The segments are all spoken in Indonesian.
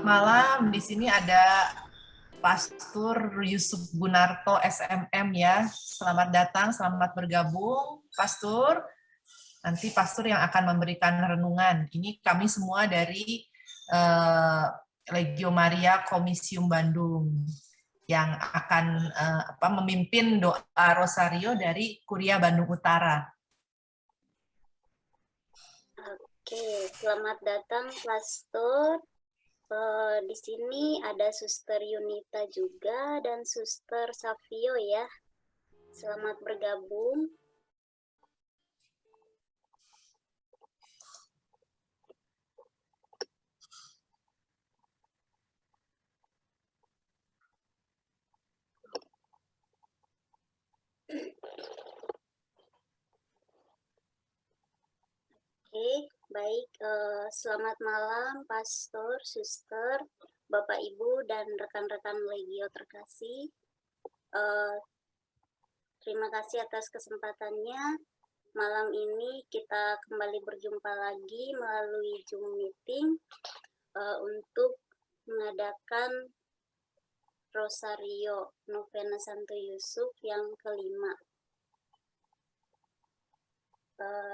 malam. Di sini ada Pastur Yusuf Gunarto SMM ya. Selamat datang, selamat bergabung, Pastur. Nanti Pastur yang akan memberikan renungan. Ini kami semua dari Legio Maria Komisium Bandung yang akan memimpin doa Rosario dari Kuria Bandung Utara. Oke, selamat datang Pastor. Di sini ada Suster Yunita juga dan Suster Savio ya. Selamat bergabung. Oke, baik. Selamat malam Pastor, Suster, Bapak Ibu dan rekan-rekan Legio terkasih. Terima kasih atas kesempatannya. Malam ini kita kembali berjumpa lagi melalui Zoom meeting untuk mengadakan Rosario Novena Santo Yusuf yang kelima.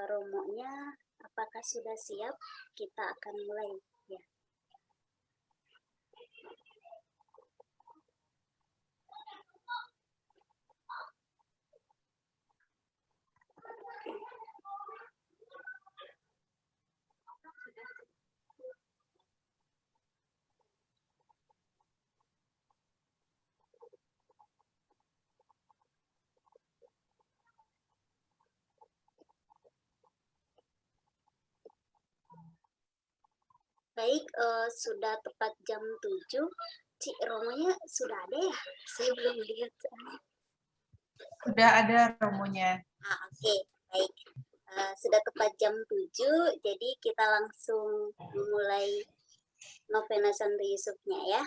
Romonya apakah sudah siap? Kita akan mulai ya. Baik, sudah tepat jam 7. Cik, romonya sudah ada ya? Saya belum lihat. Sudah ada romonya. Oke, baik. Sudah tepat jam 7, jadi kita langsung mulai Novena Santo Yusufnya ya.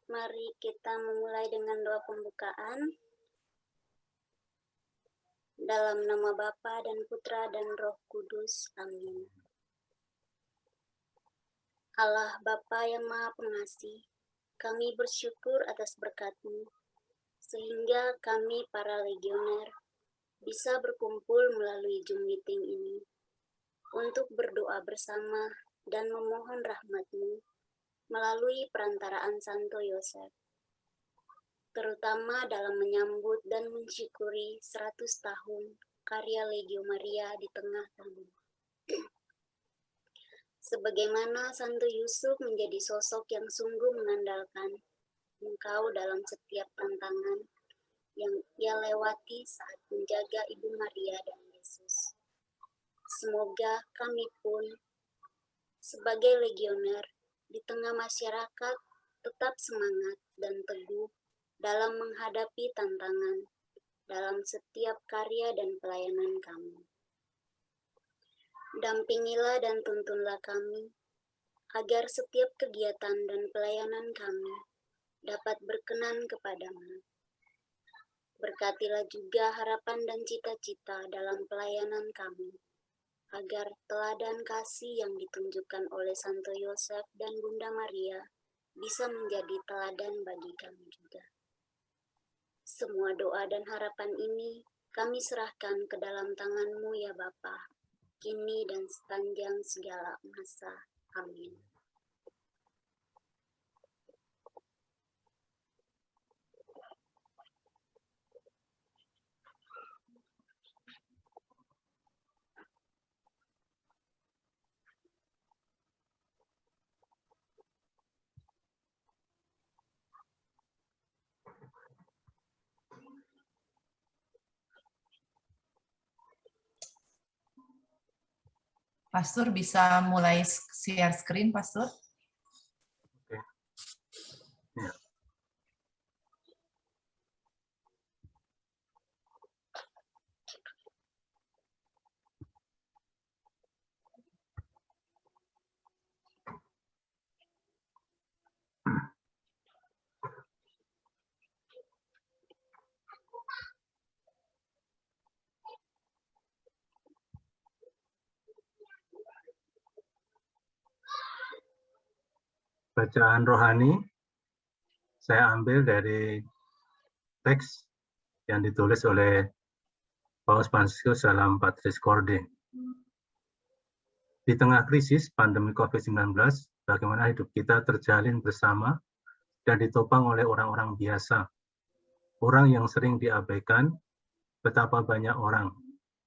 Mari kita memulai dengan doa pembukaan. Dalam nama Bapa dan Putra dan Roh Kudus. Amin. Allah Bapa yang Maha Pengasih, kami bersyukur atas berkat-Mu, sehingga kami para legioner bisa berkumpul melalui Zoom meeting ini untuk berdoa bersama dan memohon rahmat-Mu melalui perantaraan Santo Yosef, terutama dalam menyambut dan mensyukuri 100 tahun karya Legio Maria di tengah kami. Sebagaimana Santo Yusuf menjadi sosok yang sungguh mengandalkan Engkau dalam setiap tantangan yang ia lewati saat menjaga Ibu Maria dan Yesus. Semoga kami pun sebagai legioner di tengah masyarakat tetap semangat dan teguh dalam menghadapi tantangan dalam setiap karya dan pelayanan kami. Dampingilah dan tuntunlah kami agar setiap kegiatan dan pelayanan kami dapat berkenan kepadamu. Berkatilah juga harapan dan cita-cita dalam pelayanan kami, agar teladan kasih yang ditunjukkan oleh Santo Yosef dan Bunda Maria bisa menjadi teladan bagi kami juga. Semua doa dan harapan ini kami serahkan ke dalam tangan-Mu ya Bapa, kini dan sepanjang segala masa. Amin. Pastur bisa mulai share screen, Pastur. Oke. Ya. Bacaan rohani saya ambil dari teks yang ditulis oleh Paus Fransiskus dalam Patris Corde. Di tengah krisis pandemi COVID-19, bagaimana hidup kita terjalin bersama dan ditopang oleh orang-orang biasa. Orang yang sering diabaikan, betapa banyak orang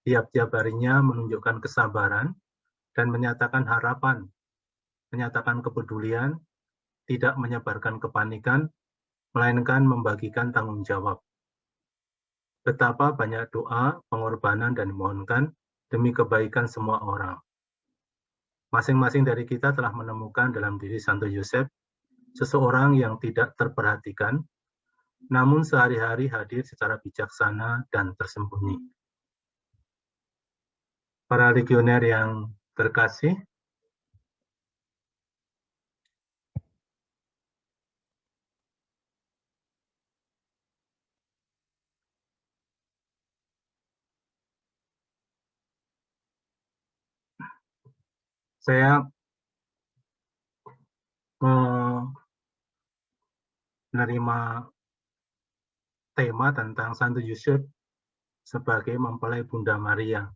tiap-tiap harinya menunjukkan kesabaran dan menyatakan harapan, menyatakan kepedulian, tidak menyebarkan kepanikan, melainkan membagikan tanggung jawab. Betapa banyak doa, pengorbanan, dan dimohonkan demi kebaikan semua orang. Masing-masing dari kita telah menemukan dalam diri Santo Yosef seseorang yang tidak terperhatikan, namun sehari-hari hadir secara bijaksana dan tersembunyi. Para legioner yang terkasih, saya menerima tema tentang Santo Yosef sebagai mempelai Bunda Maria.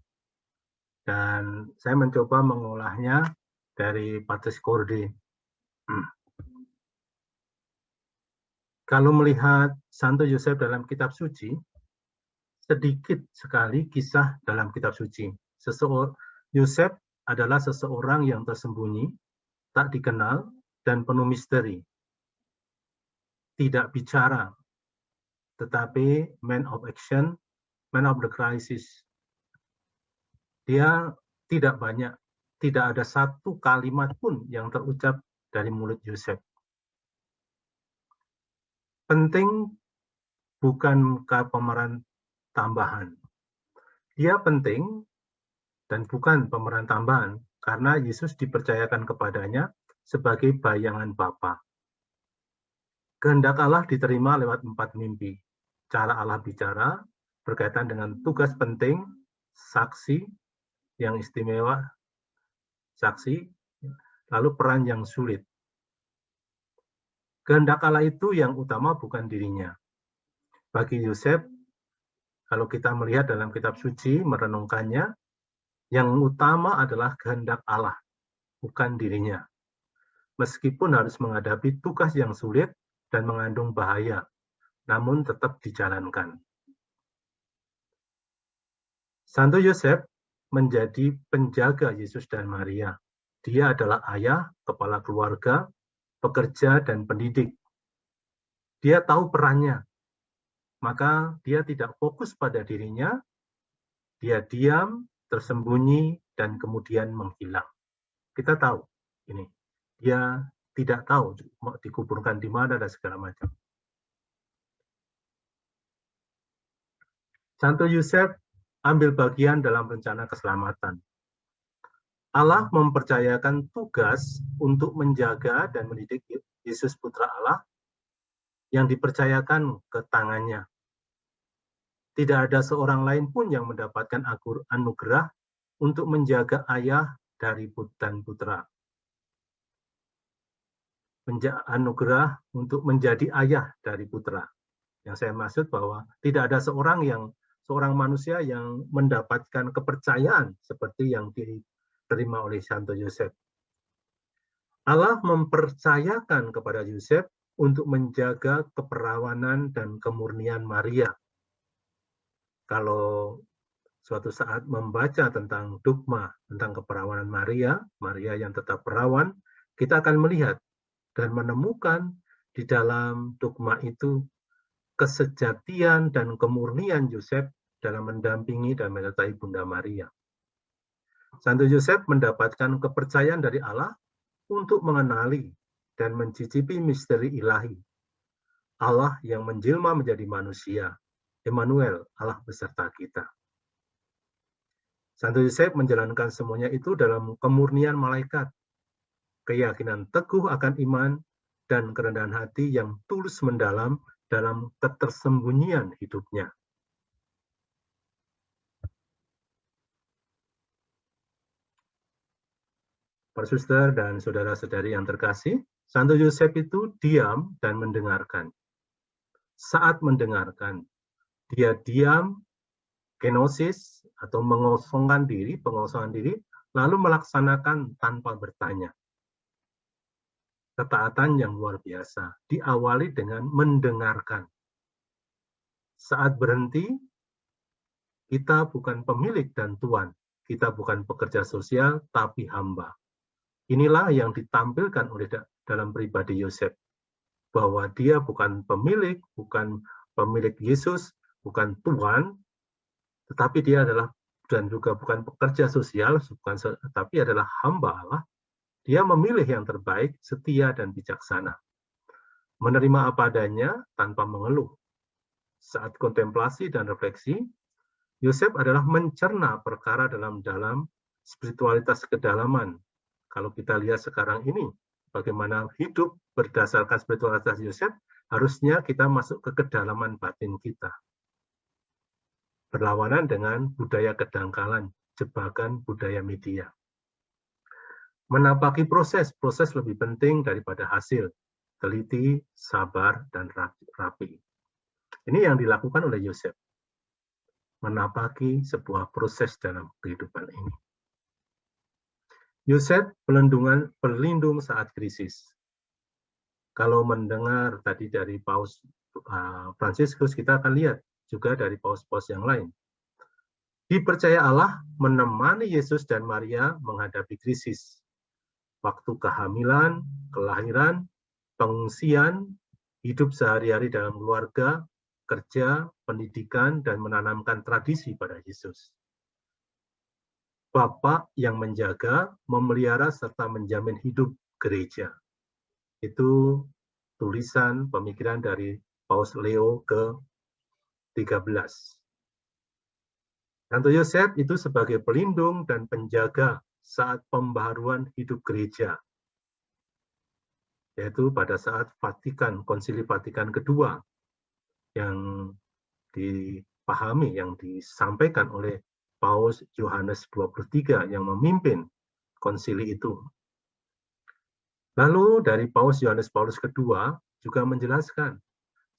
Dan saya mencoba mengolahnya dari Patris Corde. Kalau melihat Santo Yosef dalam kitab suci, sedikit sekali kisah dalam kitab suci. Yosef adalah seseorang yang tersembunyi, tak dikenal, dan penuh misteri. Tidak bicara, tetapi man of action, man of the crisis. Dia tidak banyak, tidak ada satu kalimat pun yang terucap dari mulut Yosef. Penting bukan pemeran tambahan. Dia penting dan bukan pemeran tambahan karena Yesus dipercayakan kepadanya sebagai bayangan Bapa. Kehendak Allah diterima lewat 4 mimpi. Cara Allah bicara berkaitan dengan tugas penting, saksi yang istimewa, saksi, lalu peran yang sulit. Kehendak Allah itu yang utama bukan dirinya. Bagi Yosef, kalau kita melihat dalam kitab suci, merenungkannya, yang utama adalah kehendak Allah, bukan dirinya. Meskipun harus menghadapi tugas yang sulit dan mengandung bahaya, namun tetap dijalankan. Santo Yosef menjadi penjaga Yesus dan Maria. Dia adalah ayah, kepala keluarga, pekerja, dan pendidik. Dia tahu perannya, maka dia tidak fokus pada dirinya, dia diam, tersembunyi, dan kemudian menghilang. Kita tahu ini, dia tidak tahu dikuburkan di mana dan segala macam. Santo Yosef ambil bagian dalam rencana keselamatan. Allah mempercayakan tugas untuk menjaga dan mendidik Yesus Putra Allah yang dipercayakan ke tangannya. Tidak ada seorang lain pun yang mendapatkan anugerah untuk menjaga ayah dari dan putra. Anugerah untuk menjadi ayah dari putra. Yang saya maksud bahwa tidak ada seorang manusia yang mendapatkan kepercayaan seperti yang diterima oleh Santo Yosef. Allah mempercayakan kepada Yosef untuk menjaga keperawanan dan kemurnian Maria. Kalau suatu saat membaca tentang dogma tentang keperawanan Maria, Maria yang tetap perawan, kita akan melihat dan menemukan di dalam dogma itu kesejatian dan kemurnian Yosef dalam mendampingi dan menyertai Bunda Maria. Santo Yosef mendapatkan kepercayaan dari Allah untuk mengenali dan mencicipi misteri ilahi. Allah yang menjelma menjadi manusia, Emmanuel, Allah beserta kita. Santo Yosef menjalankan semuanya itu dalam kemurnian malaikat, keyakinan teguh akan iman, dan kerendahan hati yang tulus mendalam dalam ketersembunyian hidupnya. Para suster dan saudara-saudari yang terkasih, Santo Yosef itu diam dan mendengarkan. Saat mendengarkan, dia diam, kenosis atau mengosongkan diri, pengosongan diri, lalu melaksanakan tanpa bertanya. Ketaatan yang luar biasa, diawali dengan mendengarkan. Saat berhenti, kita bukan pemilik dan tuan, kita bukan pekerja sosial, tapi hamba. Inilah yang ditampilkan oleh dalam pribadi Yosef, bahwa dia bukan pemilik Yesus, bukan tuan, tetapi dia adalah dan juga bukan pekerja sosial, tapi adalah hamba Allah. Dia memilih yang terbaik, setia dan bijaksana. Menerima apa adanya tanpa mengeluh. Saat kontemplasi dan refleksi, Yosef adalah mencerna perkara dalam spiritualitas kedalaman. Kalau kita lihat sekarang ini, bagaimana hidup berdasarkan spiritualitas Yosef, harusnya kita masuk ke kedalaman batin kita. Berlawanan dengan budaya kedangkalan, jebakan budaya media. Menapaki proses lebih penting daripada hasil. Teliti, sabar, dan rapi. Ini yang dilakukan oleh Yosef. Menapaki sebuah proses dalam kehidupan ini. Yosef pelindung saat krisis. Kalau mendengar tadi dari Paus Fransiskus, kita akan lihat juga dari paus-paus yang lain. Dipercaya Allah menemani Yesus dan Maria menghadapi krisis. Waktu kehamilan, kelahiran, pengungsian, hidup sehari-hari dalam keluarga, kerja, pendidikan, dan menanamkan tradisi pada Yesus. Bapak yang menjaga, memelihara, serta menjamin hidup gereja. Itu tulisan pemikiran dari Paus Leo ke-13. Santo Yosef itu sebagai pelindung dan penjaga saat pembaharuan hidup gereja, yaitu pada saat Konsili Vatikan kedua, yang dipahami, yang disampaikan oleh Paus Yohanes 23 yang memimpin konsili itu. Lalu dari Paus Yohanes Paulus kedua juga menjelaskan,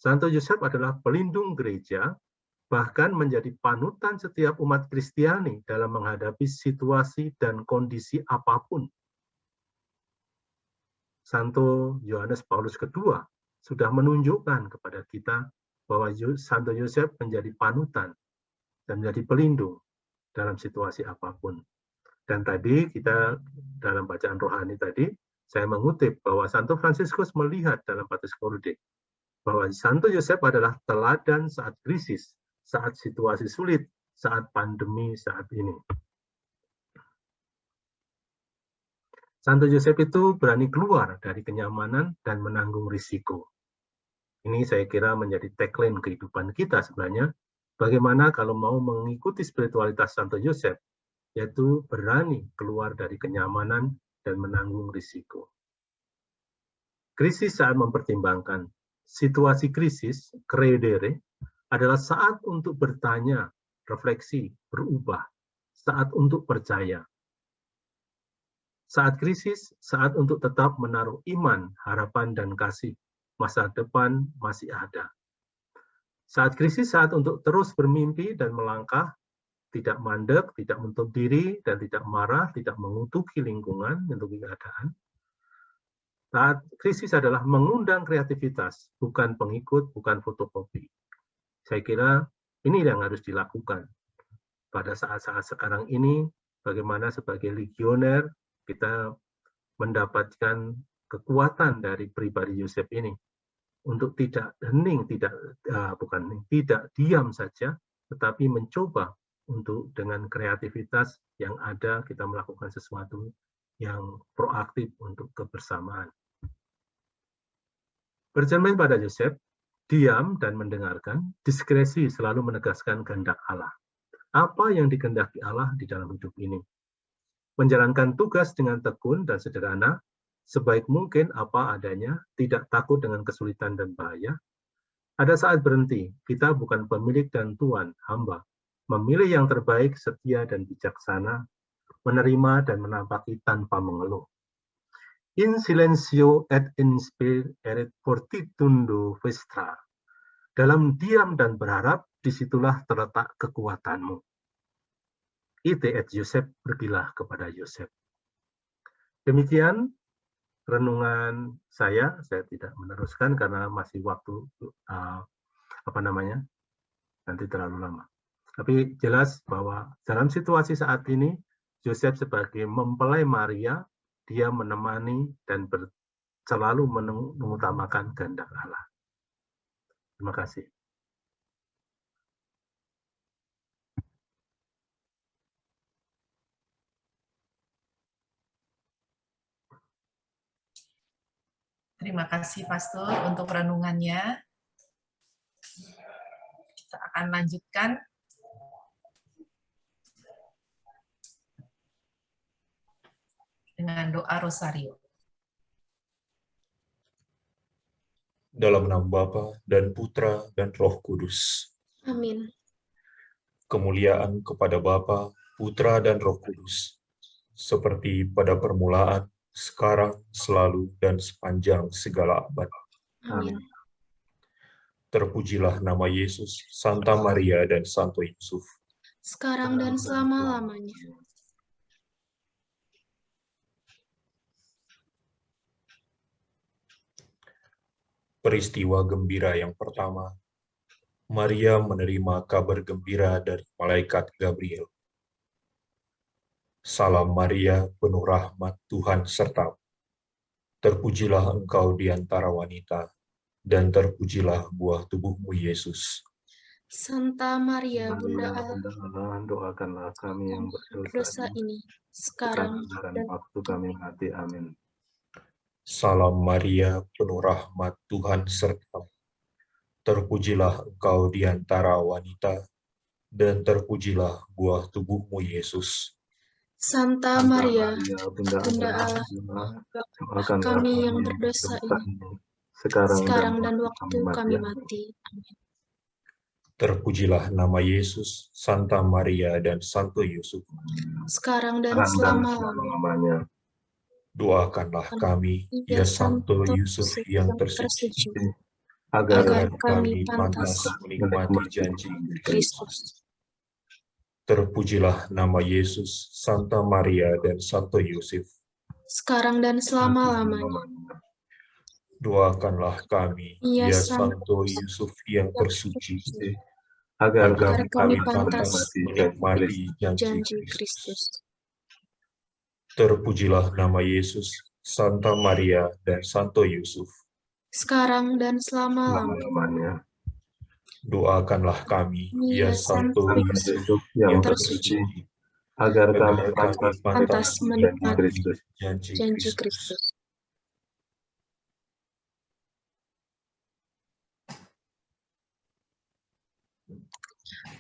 Santo Yosef adalah pelindung gereja, bahkan menjadi panutan setiap umat Kristiani dalam menghadapi situasi dan kondisi apapun. Santo Yohanes Paulus kedua sudah menunjukkan kepada kita bahwa Santo Yosef menjadi panutan dan menjadi pelindung dalam situasi apapun. Dan tadi kita dalam bacaan rohani tadi, saya mengutip bahwa Santo Fransiskus melihat dalam Patris Corde bahwa Santo Yosef adalah teladan saat krisis, saat situasi sulit, saat pandemi saat ini. Santo Yosef itu berani keluar dari kenyamanan dan menanggung risiko. Ini saya kira menjadi tagline kehidupan kita sebenarnya. Bagaimana kalau mau mengikuti spiritualitas Santo Yosef, yaitu berani keluar dari kenyamanan dan menanggung risiko. Krisis saat mempertimbangkan. Situasi krisis, credere, adalah saat untuk bertanya, refleksi, berubah. Saat untuk percaya. Saat krisis, saat untuk tetap menaruh iman, harapan, dan kasih. Masa depan masih ada. Saat krisis, saat untuk terus bermimpi dan melangkah, tidak mandek, tidak menutup diri, dan tidak marah, tidak mengutuki lingkungan, mengutuki keadaan. Saat krisis adalah mengundang kreativitas, bukan pengikut, bukan fotokopi. Saya kira ini yang harus dilakukan. Pada saat-saat sekarang ini, bagaimana sebagai legioner kita mendapatkan kekuatan dari pribadi Yosef ini untuk tidak hening, tidak diam saja, tetapi mencoba untuk dengan kreativitas yang ada kita melakukan sesuatu yang proaktif untuk kebersamaan. Bercermin pada Yosef, diam dan mendengarkan, diskresi selalu menegaskan kehendak Allah. Apa yang dikehendaki Allah di dalam hidup ini? Menjalankan tugas dengan tekun dan sederhana, sebaik mungkin apa adanya, tidak takut dengan kesulitan dan bahaya. Ada saat berhenti, kita bukan pemilik dan tuan, hamba. Memilih yang terbaik, setia dan bijaksana, menerima dan menampaki tanpa mengeluh. In silencio et in spiritu fortitudo vestra. Dalam diam dan berharap, disitulah terletak kekuatanmu. Ite et Yosef, pergilah kepada Yosef. Demikian renungan saya tidak meneruskan karena masih waktu nanti terlalu lama. Tapi jelas bahwa dalam situasi saat ini, Yosef sebagai mempelai Maria, dia menemani dan selalu mengutamakan kehendak Allah. Terima kasih. Terima kasih Pastor untuk renungannya. Kita akan lanjutkan. Dengan doa Rosario. Dalam nama Bapa dan Putra dan Roh Kudus. Amin. Kemuliaan kepada Bapa, Putra dan Roh Kudus, seperti pada permulaan, sekarang, selalu, dan sepanjang segala abad. Amin. Terpujilah nama Yesus, Santa Maria dan Santo Yusuf. Sekarang dan selama-lamanya. Peristiwa gembira yang pertama, Maria menerima kabar gembira dari malaikat Gabriel. Salam Maria, penuh rahmat Tuhan sertamu. Terpujilah engkau di antara wanita, dan terpujilah buah tubuhmu Yesus. Santa Maria, Bunda Allah, doakanlah kami yang berdosa ini, sekarang dan waktu kami mati. Amin. Salam Maria, penuh rahmat Tuhan sertamu. Terpujilah engkau di antara wanita, dan terpujilah buah tubuhmu Yesus. Santa Maria, Bunda Allah, doakanlah kami yang berdosa ini, sekarang dan waktu kami mati. Amin. Terpujilah nama Yesus, Santa Maria dan Santo Yusuf. Sekarang dan selama-lamanya. Doakanlah kami, ya Santo Yusuf yang tersuci, agar kami pantas menikmati janji Kristus. Terpujilah nama Yesus, Santa Maria dan Santo Yusuf. Sekarang dan selama-lamanya. Doakanlah kami, ya Santo Yusuf yang tersuci, agar kami pantas menikmati janji Kristus. Terpujilah nama Yesus, Santa Maria dan Santo Yusuf. Sekarang dan selama-lamanya. Doakanlah kami, ya Santo Yusuf yang tersuci, agar kami pantas menikmati janji Kristus.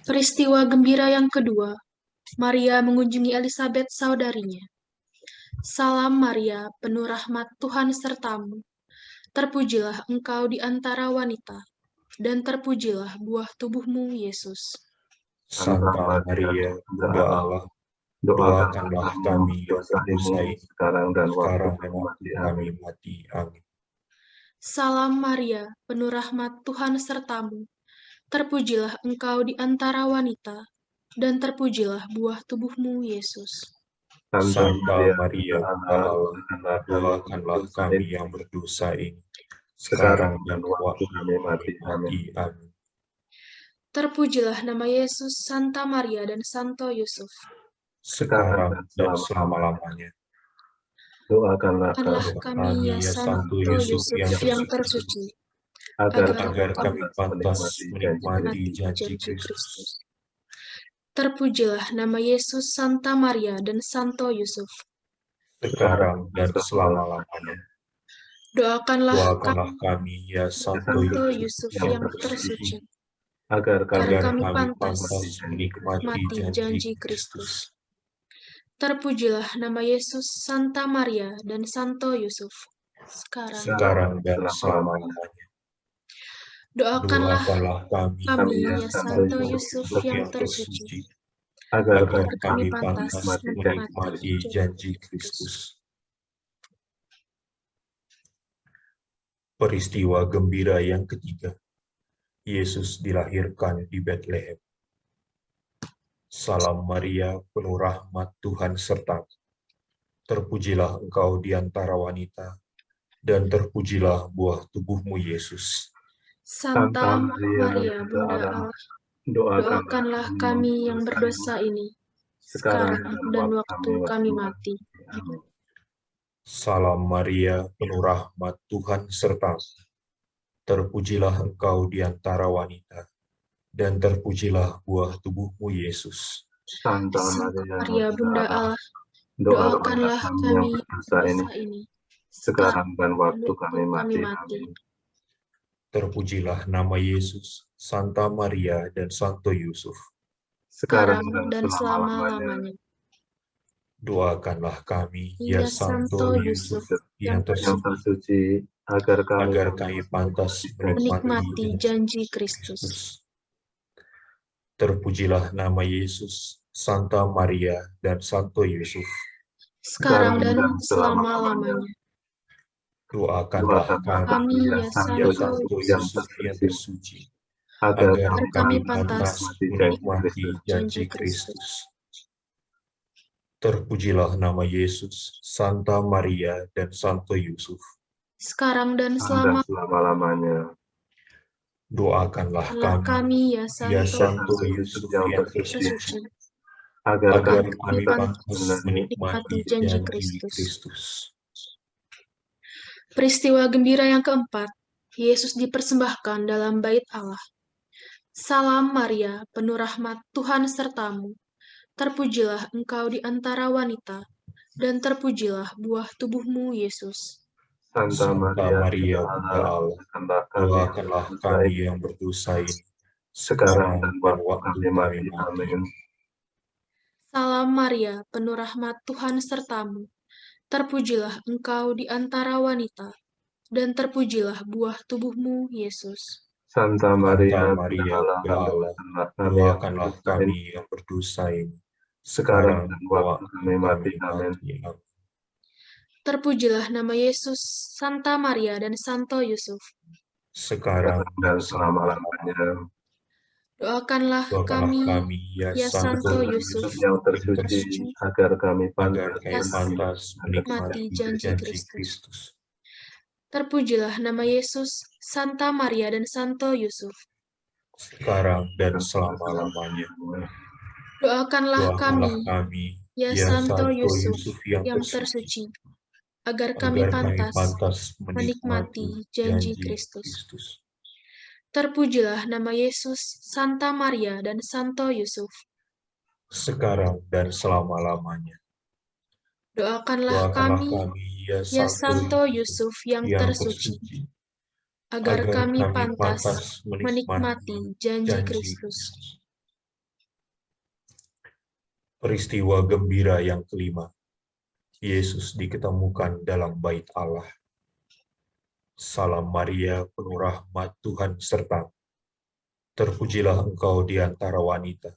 Peristiwa gembira yang kedua, Maria mengunjungi Elizabeth saudarinya. Salam Maria, penuh rahmat Tuhan sertamu. Terpujilah engkau di antara wanita, dan terpujilah buah tubuhmu Yesus. Santa Maria, Bunda Allah, doakanlah kami yang berdosa ini, sekarang dan waktu kami mati. Amin. Salam Maria, penuh rahmat Tuhan sertamu. Terpujilah engkau di antara wanita, dan terpujilah buah tubuhmu Yesus. Santa Maria, Bunda Allah, doakanlah kami yang berdosa ini, sekarang dan waktu kami mati. Amin. Terpujilah nama Yesus, Santa Maria dan Santo Yusuf. Sekarang dan selama-lamanya. Doakanlah kami, ya Santo Yusuf yang tersuci, agar kami pantas menikmati janji Kristus. Terpujilah nama Yesus, Santa Maria dan Santo Yusuf. Sekarang dan selama-lamanya. Doakanlah kami, ya Santo Yusuf yang tersuci, agar kami pantas menikmati janji Kristus. Terpujilah nama Yesus, Santa Maria dan Santo Yusuf. Sekarang dan selama-lamanya. Doakanlah kami, ya Santo Yusuf yang tersuci, agar agar kami pantas pantas menikmati janji Kristus. Peristiwa gembira yang ketiga, Yesus dilahirkan di Betlehem. Salam Maria, penuh rahmat Tuhan sertamu. Terpujilah engkau di antara wanita, dan terpujilah buah tubuhmu Yesus. Santa Maria, Bunda Allah, doakanlah kami yang berdosa ini, sekarang dan waktu kami mati. Amin. Salam Maria, penuh rahmat Tuhan sertamu. Terpujilah engkau di antara wanita, dan terpujilah buah tubuhmu Yesus. Santa Maria, Bunda Allah, doakanlah kami yang berdosa ini, sekarang dan waktu kami mati. mati. Amin. Terpujilah nama Yesus, Santa Maria, dan Santo Yusuf. Sekarang Dan selama-lamanya. Doakanlah kami, Ya ya Santo Yusuf, yang tersuci, agar kami pantas menikmati janji Kristus. Kristus. Terpujilah nama Yesus, Santa Maria, dan Santo Yusuf. Sekarang dan selama-lamanya. Doakanlah kami, ya ya Santo Santo Yusuf, Yusuf yang tersuci, agar agar kami kami pantas pantas menikmati janji Kristus. Terpujilah nama Yesus, Santa Maria, dan Santo Yusuf. sekarang dan selama-lamanya. Doakanlah kami, ya Santo Yusuf yang tersuci, agar kami pantas menikmati janji Kristus. Peristiwa gembira yang keempat, Yesus dipersembahkan dalam bait Allah. Salam Maria, penuh rahmat Tuhan sertamu. Terpujilah engkau di antara wanita, dan terpujilah buah tubuhmu Yesus. Santa Maria, Bunda Allah, doakanlah kami yang berdosa ini, sekarang dan waktu kami mati. Amin. Salam Maria, penuh rahmat Tuhan sertamu. Terpujilah engkau di antara wanita, dan terpujilah buah tubuhmu, Yesus. Santa Maria, Bunda Allah, doakanlah kami yang berdosa ini, sekarang dan waktu kami mati. Amin. Terpujilah nama Yesus, Santa Maria, dan Santo Yusuf. Sekarang dan selama-lamanya. Doakanlah kami, ya Santo Yusuf, yang tersuci, agar kami pantas menikmati janji Kristus. Terpujilah nama Yesus, Santa Maria, dan Santo Yusuf. Sekarang dan selama-lamanya. Doakanlah kami, ya Santo Yusuf, yang tersuci, agar kami pantas menikmati janji Kristus. Terpujilah nama Yesus, Santa Maria, dan Santo Yusuf. Sekarang dan selama-lamanya. Doakanlah kami, ya Santo Yusuf yang tersuci, agar kami pantas menikmati janji Kristus. Peristiwa gembira yang kelima, Yesus diketemukan dalam bait Allah. Salam Maria, penuh rahmat Tuhan sertamu. Terpujilah engkau di antara wanita,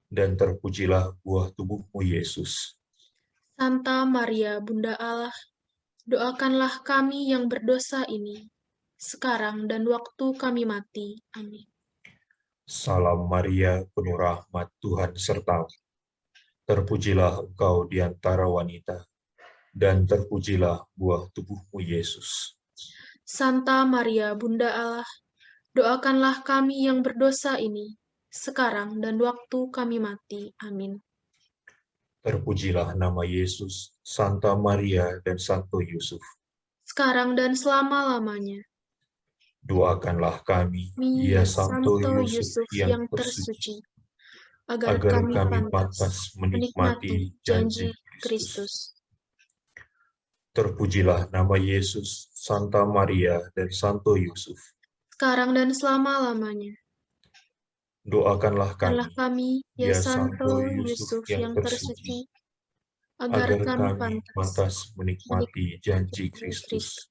dan terpujilah buah tubuhmu Yesus. Santa Maria, Bunda Allah, doakanlah kami yang berdosa ini, sekarang dan waktu kami mati. Amin. Salam Maria, penuh rahmat Tuhan sertamu. Terpujilah engkau di antara wanita, dan terpujilah buah tubuhmu Yesus. Santa Maria, Bunda Allah, doakanlah kami yang berdosa ini, sekarang dan waktu kami mati. Amin. Terpujilah nama Yesus, Santa Maria, dan Santo Yusuf. Sekarang dan selama-lamanya. Doakanlah kami, ya Santo Yusuf yang tersuci, agar kami pantas menikmati janji Kristus. Terpujilah nama Yesus, Santa Maria, dan Santo Yusuf. Sekarang dan selama-lamanya. Doakanlah kami, ya Santo Yusuf yang tersuci, agar kami pantas menikmati janji Kristus.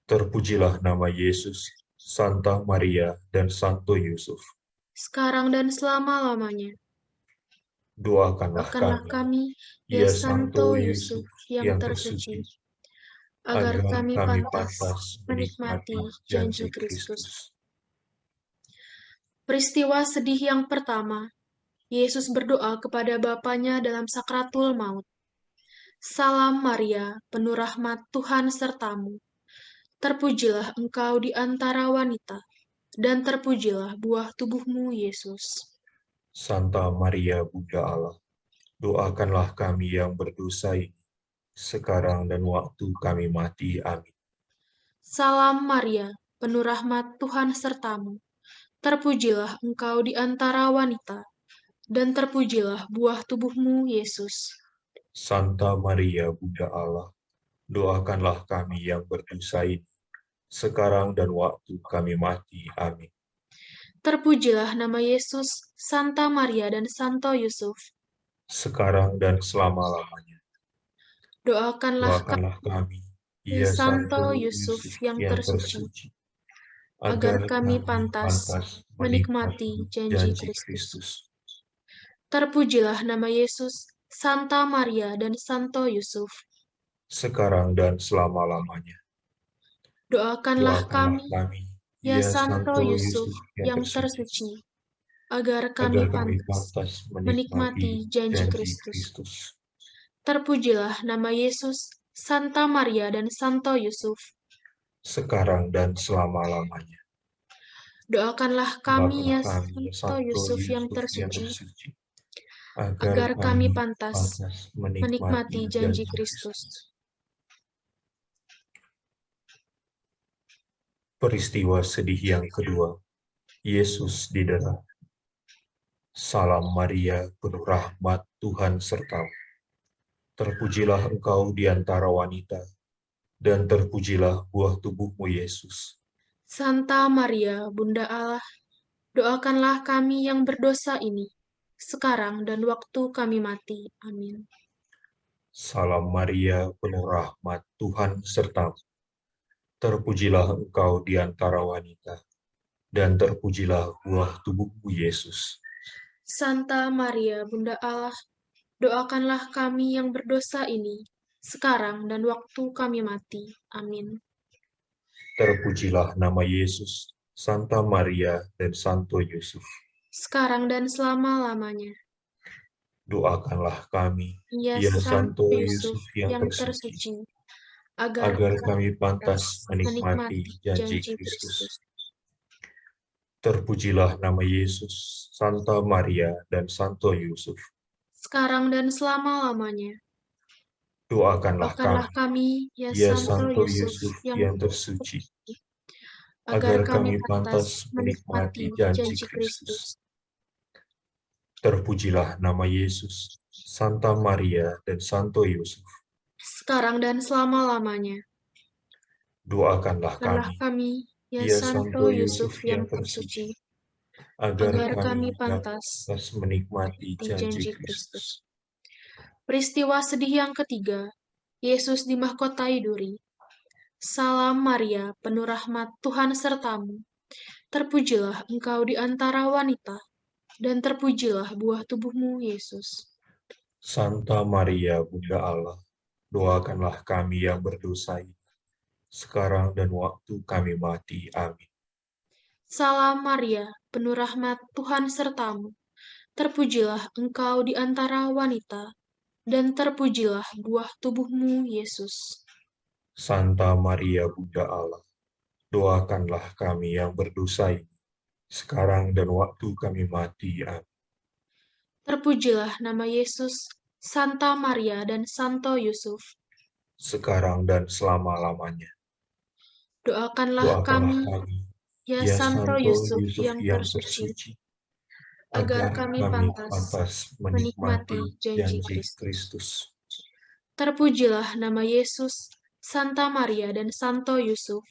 Terpujilah nama Yesus, Santa Maria, dan Santo Yusuf. Sekarang dan selama-lamanya. Doakanlah Doakanlah kami, kami, ya ya Santo Santo Yusuf Yusuf yang yang tersuci, tersuci, agar agar kami kami pantas pantas menikmati menikmati janji janji Kristus. Kristus. Peristiwa sedih yang pertama, Yesus berdoa kepada Bapanya dalam sakratul maut. Salam Maria, penuh rahmat Tuhan sertamu. Terpujilah engkau di antara wanita, dan terpujilah buah tubuhmu, Yesus. Santa Maria Bunda Allah, doakanlah kami yang berdosa ini, sekarang dan waktu kami mati. Amin. Salam Maria, penuh rahmat Tuhan sertamu. Terpujilah engkau di antara wanita, dan terpujilah buah tubuhmu, Yesus. Santa Maria Bunda Allah, doakanlah kami yang berdosa ini, sekarang dan waktu kami mati. Amin. Terpujilah nama Yesus, Santa Maria dan Santo Yusuf. Sekarang dan selama-lamanya. Doakanlah Doakanlah kami, kami, ya Santo Santo Yusuf Yusuf yang yang tersuci, tersuci, agar agar kami kami pantas pantas menikmati janji janji Kristus. Kristus. Terpujilah nama Yesus, Santa Maria dan Santo Yusuf. Sekarang dan selama-lamanya. Doakanlah kami, ya ya Santo Santo Yusuf Yusuf yang tersuci, agar agar kami kami pantas pantas menikmati janji Kristus. Kristus. Terpujilah nama Yesus, Santa Maria dan Santo Yusuf. Sekarang dan selama-lamanya. Doakanlah kami, ya Doakanlah kami, Santo Yusuf yang tersuci, agar kami kami pantas menikmati janji Kristus. Peristiwa sedih yang kedua, Yesus didera. Salam Maria, penuh rahmat Tuhan sertamu. Terpujilah engkau di antara wanita, dan terpujilah buah tubuhmu, Yesus. Santa Maria, Bunda Allah, doakanlah kami yang berdosa ini, sekarang dan waktu kami mati. Amin. Salam Maria, penuh rahmat Tuhan sertamu. Terpujilah engkau di antara wanita, dan terpujilah buah tubuhmu, Yesus. Santa Maria, Bunda Allah, doakanlah kami yang berdosa ini, sekarang dan waktu kami mati. Amin. Terpujilah nama Yesus, Santa Maria, dan Santo Yusuf. Sekarang dan selama-lamanya. Doakanlah kami, Ya ya Santo Santo Yusuf Yusuf yang tersuci, tersuci, agar kami pantas menikmati janji Kristus. Terpujilah nama Yesus, Santa Maria, dan Santo Yusuf. sekarang dan selama-lamanya. Doakanlah kami, ya Santo Yusuf yang tersuci, agar kami pantas menikmati janji Kristus. Terpujilah nama Yesus, Santa Maria, dan Santo Yusuf. Sekarang dan selama-lamanya. Doakanlah kami, ya Santo Yusuf yang tersuci, agar kami pantas menikmati janji Kristus. Peristiwa sedih yang ketiga, Yesus dimahkotai duri. Salam Maria, penuh rahmat Tuhan sertamu. Terpujilah engkau di antara wanita, dan terpujilah buah tubuhmu, Yesus. Santa Maria, Bunda Allah, doakanlah kami yang berdosa ini, sekarang dan waktu kami mati. Amin. Salam Maria, penuh rahmat Tuhan sertamu. Terpujilah engkau di antara wanita, dan terpujilah buah tubuhmu, Yesus. Santa Maria, Bunda Allah, doakanlah kami yang berdosa ini, sekarang dan waktu kami mati. Amin. Terpujilah nama Yesus, Santa Maria dan Santo Yusuf. Sekarang dan selama-lamanya. Doakanlah kami, ya Santo Yusuf yang tersuci, agar kami pantas menikmati janji Kristus. Terpujilah nama Yesus, Santa Maria dan Santo Yusuf.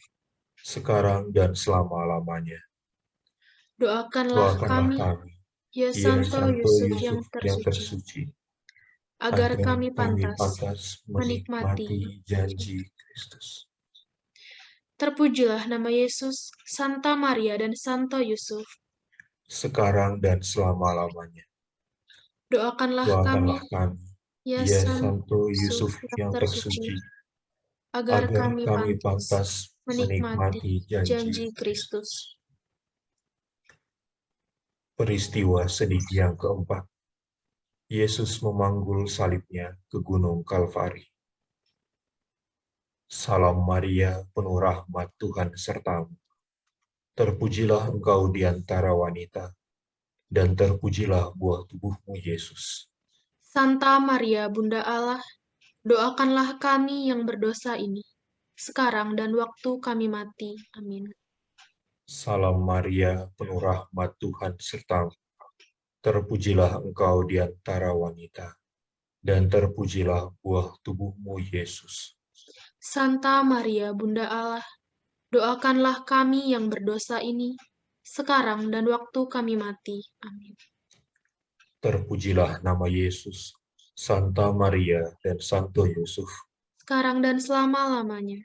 Sekarang dan selama-lamanya. Doakanlah kami, ya Santo Yusuf yang tersuci, agar kami pantas menikmati janji Kristus. Terpujilah nama Yesus, Santa Maria dan Santo Yusuf. Sekarang dan selama-lamanya. Doakanlah kami, Doakanlah kami, ya ya Santo Santo Yusuf yang tersuci, agar agar kami kami pantas pantas menikmati janji janji Kristus. Peristiwa sedih yang keempat. Yesus memanggul salibnya ke Gunung Kalvari. Salam Maria, penuh rahmat Tuhan sertamu. Terpujilah engkau di antara wanita, dan terpujilah buah tubuhmu Yesus. Santa Maria, Bunda Allah, doakanlah kami yang berdosa ini, sekarang dan waktu kami mati. Amin. Salam Maria, penuh rahmat Tuhan sertamu. Terpujilah engkau di antara wanita, dan terpujilah buah tubuhmu Yesus. Santa Maria, Bunda Allah, doakanlah kami yang berdosa ini, sekarang dan waktu kami mati. Amin. Terpujilah nama Yesus, Santa Maria dan Santo Yusuf. Sekarang dan selama-lamanya.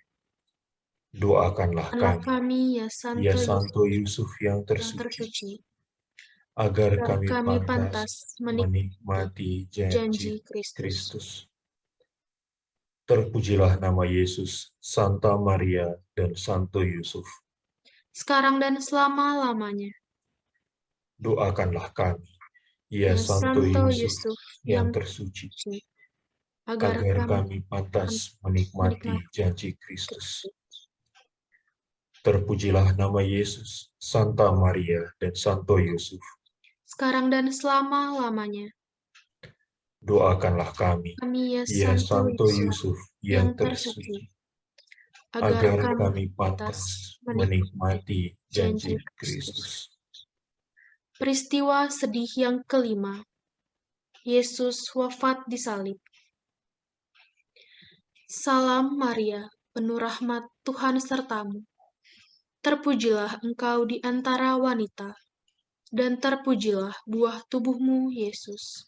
Doakanlah Doakanlah kami, kami, ya ya Santo Santo Yusuf yang yang tersuci, tersuci, agar agar kami kami pantas pantas menikmati menikmati janji janji Kristus. Kristus. Terpujilah nama Yesus, Santa Maria dan Santo Yusuf. Sekarang dan selama-lamanya. Doakanlah kami, ya Ya Santo Santo Yusuf Yusuf yang yang tersuci, tersuci, agar agar kami kami pantas menikmati janji Kristus. Terpujilah nama Yesus, Santa Maria dan Santo Yusuf. sekarang dan selama-lamanya. Doakanlah kami, Kami, ya ya Santo Yusuf Yusuf yang tersuci, agar agar kami kami pantas pantas menikmati menikmati janji janji Kristus. Kristus. Peristiwa sedih yang kelima. Yesus wafat di salib. Salam Maria, penuh rahmat Tuhan sertamu. Terpujilah engkau di antara wanita, dan terpujilah buah tubuhmu, Yesus.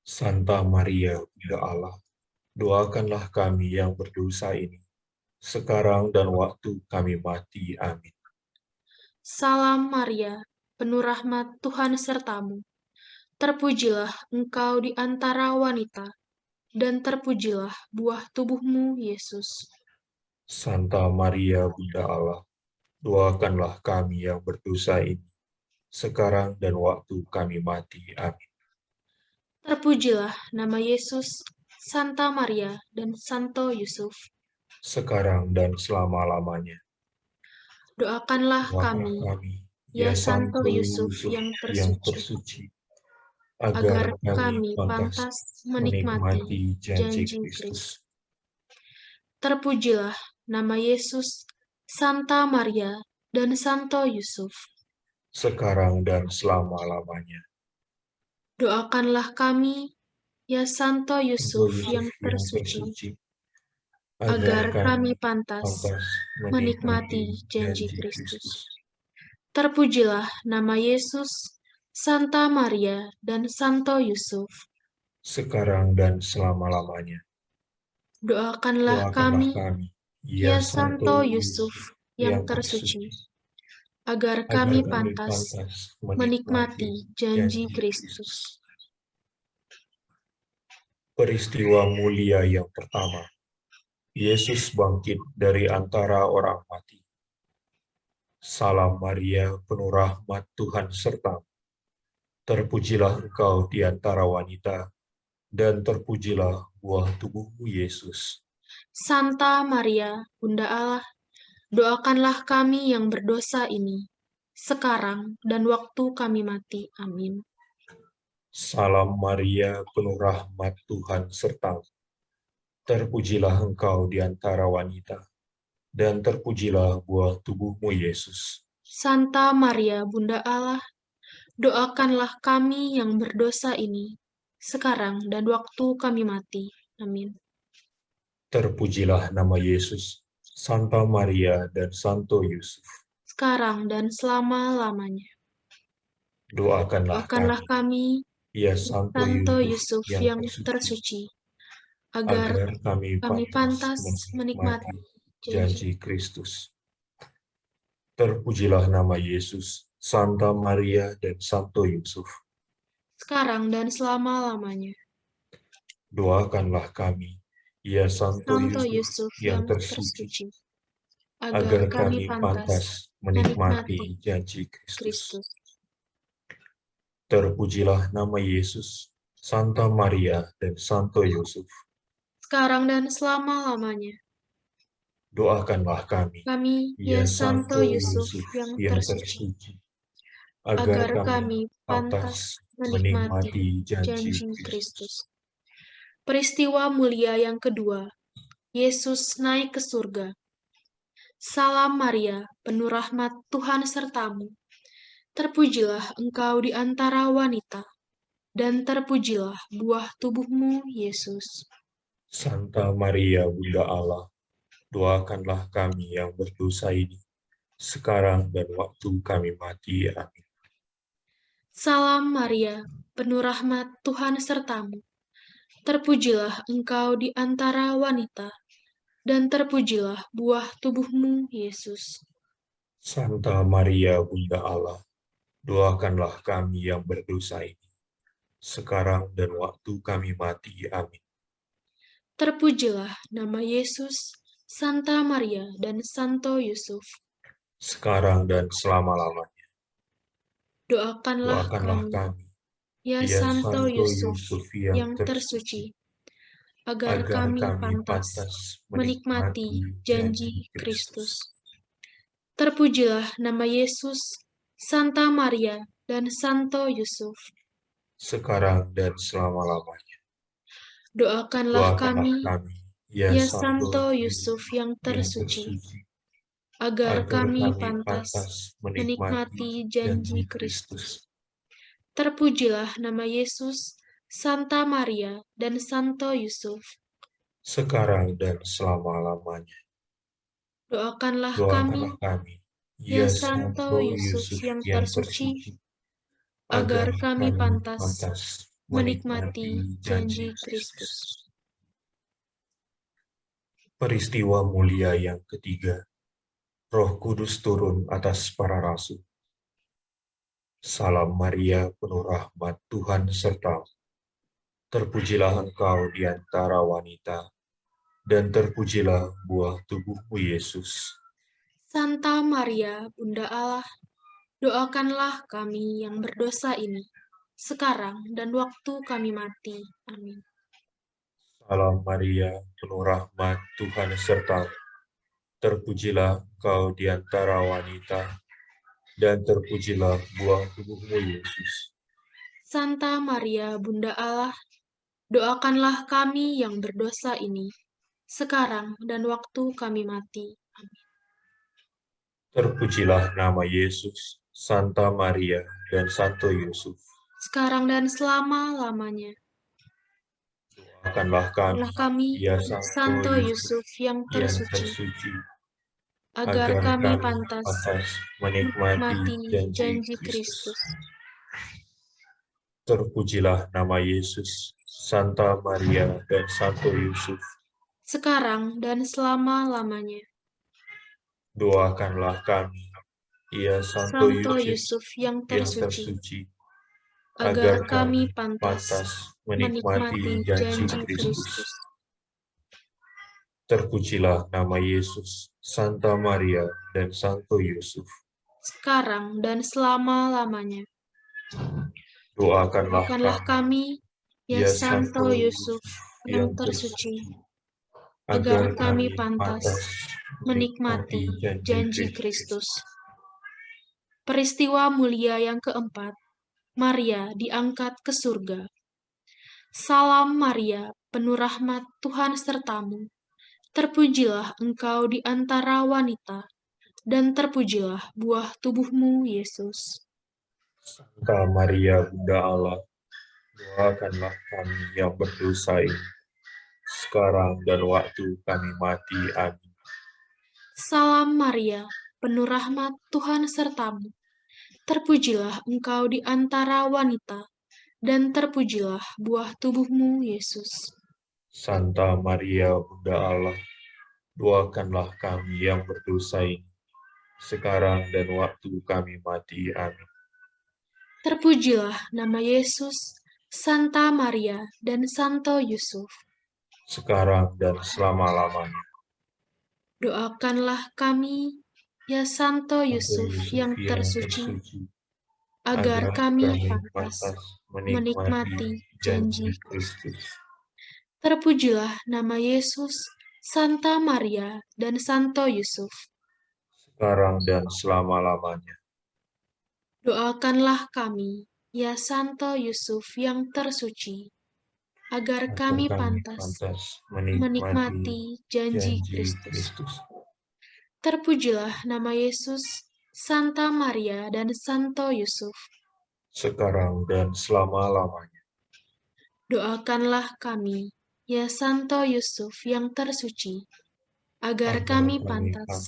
Santa Maria, Bunda Allah, doakanlah kami yang berdosa ini, sekarang dan waktu kami mati. Amin. Salam Maria, penuh rahmat Tuhan sertamu. Terpujilah engkau di antara wanita, dan terpujilah buah tubuhmu, Yesus. Santa Maria, Bunda Allah, doakanlah kami yang berdosa ini, sekarang dan waktu kami mati. Amin. Terpujilah nama Yesus, Santa Maria, dan Santo Yusuf. Sekarang dan selama-lamanya. Doakanlah Doakanlah kami, kami, ya ya Santo Santo Yusuf Yusuf yang yang tersuci, tersuci, agar agar kami kami pantas pantas menikmati janji janji Kristus. Kristus. Terpujilah nama Yesus, Santa Maria, dan Santo Yusuf. Sekarang dan selama-lamanya. Doakanlah kami, ya Santo Santo Yusuf Yusuf yang yang tersuci, tersuci, agar kami pantas pantas menikmati menikmati janji janji Kristus. Kristus. Terpujilah nama Yesus, Santa Maria, dan Santo Yusuf. Sekarang dan selama-lamanya. Doakanlah Doakanlah kami, kami, ya ya Santo Santo Yusuf Yusuf yang yang tersuci, tersuci, agar agar kami kami pantas pantas menikmati janji janji Kristus. Peristiwa mulia yang pertama, Yesus bangkit dari antara orang mati. Salam Maria, penuh rahmat Tuhan sertamu. Terpujilah engkau di antara wanita, dan terpujilah buah tubuhmu Yesus. Santa Maria, Bunda Allah, doakanlah kami yang berdosa ini, sekarang dan waktu kami mati. Amin. Salam Maria, penuh rahmat Tuhan sertamu. Terpujilah engkau di antara wanita, dan terpujilah buah tubuhmu Yesus. Santa Maria, Bunda Allah, doakanlah kami yang berdosa ini, sekarang dan waktu kami mati. Amin. Terpujilah nama Yesus, Santa Maria dan Santo Yusuf. Sekarang dan selama-lamanya. Doakanlah kami, ya Santo Santo Yusuf Yusuf yang tersuci, agar kami kami pantas menikmati janji. janji Kristus. Terpujilah nama Yesus, Santa Maria dan Santo Yusuf. sekarang dan selama-lamanya. Doakanlah kami, ya Santo Santo Yusuf Yusuf yang yang tersuci, tersuci, agar agar kami kami pantas pantas menikmati janji Kristus. Kristus. Terpujilah nama Yesus, Santa Maria, dan Santo Yusuf. Sekarang dan selama-lamanya. Doakanlah kami, Kami, ya ya Santo Santo Yusuf Yusuf yang yang tersuci, tersuci, agar agar kami kami pantas pantas menikmati menikmati janji janji Kristus. Kristus. Peristiwa mulia yang kedua, Yesus naik ke surga. Salam Maria, penuh rahmat Tuhan sertamu. Terpujilah engkau di antara wanita, dan terpujilah buah tubuhmu, Yesus. Santa Maria, Bunda Allah, doakanlah kami yang berdosa ini, sekarang dan waktu kami mati. Amin. Salam Maria, penuh rahmat Tuhan sertamu. Terpujilah engkau di antara wanita, dan terpujilah buah tubuhmu, Yesus. Santa Maria, Bunda Allah, doakanlah kami yang berdosa ini, sekarang dan waktu kami mati. Amin. Terpujilah nama Yesus, Santa Maria, dan Santo Yusuf. Sekarang dan selama-lamanya. Doakanlah Doakanlah kami, kami, ya ya Santo Santo Yusuf Yusuf yang tersuci, tersuci, agar kami pantas pantas menikmati janji Kristus. Terpujilah nama Yesus, Santa Maria, dan Santo Yusuf. sekarang dan selama-lamanya. Doakanlah kami, ya ya Santo Yusuf yang tersuci, agar kami pantas menikmati janji Kristus. Terpujilah nama Yesus, Santa Maria, dan Santo Yusuf. sekarang dan selama-lamanya. Doakanlah Doakanlah kami, kami, ya Santo Yusuf yang tersuci, agar kami pantas menikmati janji Kristus. Peristiwa mulia yang ketiga, Roh Kudus turun atas para rasul. Salam Maria, penuh rahmat Tuhan sertamu. Terpujilah engkau di antara wanita, dan terpujilah buah tubuhmu, Yesus. Santa Maria, Bunda Allah, doakanlah kami yang berdosa ini, sekarang dan waktu kami mati. Amin. Salam Maria, penuh rahmat Tuhan sertamu. Terpujilah engkau di antara wanita, dan terpujilah buah tubuhmu, Yesus. Santa Maria, Bunda Allah, doakanlah kami yang berdosa ini, sekarang dan waktu kami mati. Amin. Terpujilah nama Yesus, Santa Maria, dan Santo Yusuf. Sekarang dan selama-lamanya. Doakanlah kami, ya Santo Yusuf yang tersuci, agar kami pantas menikmati janji Kristus. Terpujilah nama Yesus, Santa Maria, dan Santo Yusuf. Sekarang dan selama-lamanya. Doakanlah kami, ya Santo Yusuf yang tersuci, agar kami pantas menikmati janji Kristus. Terpujilah nama Yesus, Santa Maria, dan Santo Yusuf. Sekarang dan selama-lamanya. Doakanlah kami, ya Santo Yusuf yang tersuci, agar kami pantas menikmati janji Kristus. Peristiwa mulia yang keempat, Maria diangkat ke surga. Salam Maria, penuh rahmat Tuhan sertamu. Terpujilah engkau di antara wanita, dan terpujilah buah tubuhmu, Yesus. Santa Maria, Bunda Allah, doakanlah kami yang berdosa ini, sekarang dan waktu kami mati. Amin. Salam Maria, penuh rahmat Tuhan sertamu. Terpujilah engkau di antara wanita, dan terpujilah buah tubuhmu, Yesus. Santa Maria, Bunda Allah, doakanlah kami yang berdosa ini, sekarang dan waktu kami mati. Amin. Terpujilah nama Yesus, Santa Maria, dan Santo Yusuf. sekarang dan selama-lamanya. Doakanlah kami, ya Santo Yusuf yang tersuci, agar kami pantas menikmati janji Kristus. Terpujilah nama Yesus, Santa Maria, dan Santo Yusuf. Sekarang dan selama-lamanya. Doakanlah kami, ya Santo Yusuf yang tersuci, agar kami pantas menikmati janji Kristus. Terpujilah nama Yesus, Santa Maria, dan Santo Yusuf. Sekarang dan selama-lamanya. Doakanlah kami, ya Santo Yusuf yang tersuci, agar kami pantas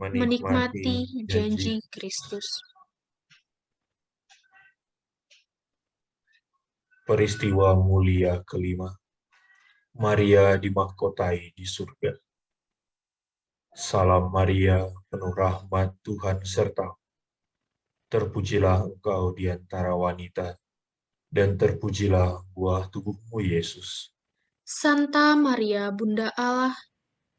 menikmati janji Kristus. Peristiwa mulia kelima. Maria dimahkotai di surga. Salam Maria, penuh rahmat Tuhan sertamu. Terpujilah engkau di antara wanita, dan terpujilah buah tubuhmu Yesus. Santa Maria, Bunda Allah,